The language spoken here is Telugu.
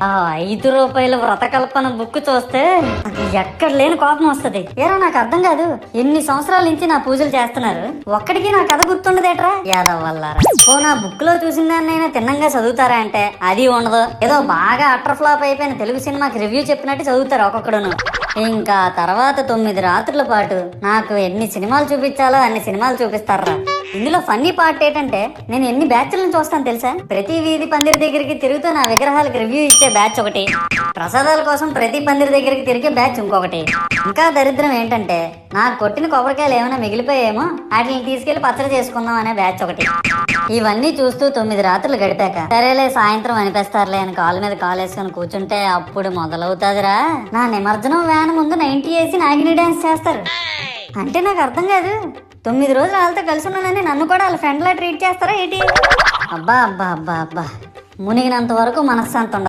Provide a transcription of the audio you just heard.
ఆ ₹5 వ్రతకల్పన బుక్ చూస్తే నాకు ఎక్కడ లేని కోపం వస్తది. ఏరా నాకు అర్థం కాదు, ఎన్ని సంవత్సరాల నుంచి నా పూజలు చేస్తున్నారు, ఒక్కడికి నా కథ గుర్తుండదేట్రా యాదవ్ వల్లారా. ఓ నా బుక్ లో చూసిన దాన్నైనా తిన్నంగా చదువుతారా అంటే అది ఉండదు. ఏదో బాగా అటర్ ఫ్లాప్ అయిపోయిన తెలుగు సినిమాకి రివ్యూ చెప్పినట్టు చదువుతారు ఒక్కొక్కడును. ఇంకా తర్వాత 9 రాత్రుల పాటు నాకు ఎన్ని సినిమాలు చూపించాలో అన్ని సినిమాలు చూపిస్తారా. ఇందులో ఫన్నీ పార్ట్ ఏంటంటే నేను ఎన్ని బ్యాచ్లను చూస్తాను తెలుసా. ప్రతి వీధి పందిరి దగ్గరికి తిరుగుతూ నా విగ్రహాలకు రివ్యూ ఇచ్చే బ్యాచ్ ఒకటి, ప్రసాదాల కోసం ప్రతి పందిరి దగ్గరికి తిరిగే బ్యాచ్ ఇంకొకటి. ఇంకా దరిద్రం ఏంటంటే నాకు కొట్టిన కొబ్బరికాయలు ఏమైనా మిగిలిపోయేమో వాటిని తీసుకెళ్లి పచ్చడి చేసుకుందాం అనే బ్యాచ్ ఒకటి. ఇవన్నీ చూస్తూ 9 రాత్రులు గడిపాక సరేలే సాయంత్రం అనిపిస్తారులే అని కాలు మీద కాలు వేసుకొని కూర్చుంటే అప్పుడు మొదలవుతాదిరా నా నిమజ్జనం వ్యాన్ ముందు 90 వేసి నాగిని డాన్స్ చేస్తారు. అంటే నాకు అర్థం కాదు, 9 రోజులు వాళ్ళతో కలిసి ఉన్నానని నన్ను కూడా వాళ్ళ ఫ్రెండ్ లా ట్రీట్ చేస్తారా ఏంటి? అబ్బా అబ్బా అబ్బా అబ్బా, మునిగినంత వరకు మనశ్శాంతి ఉండదు.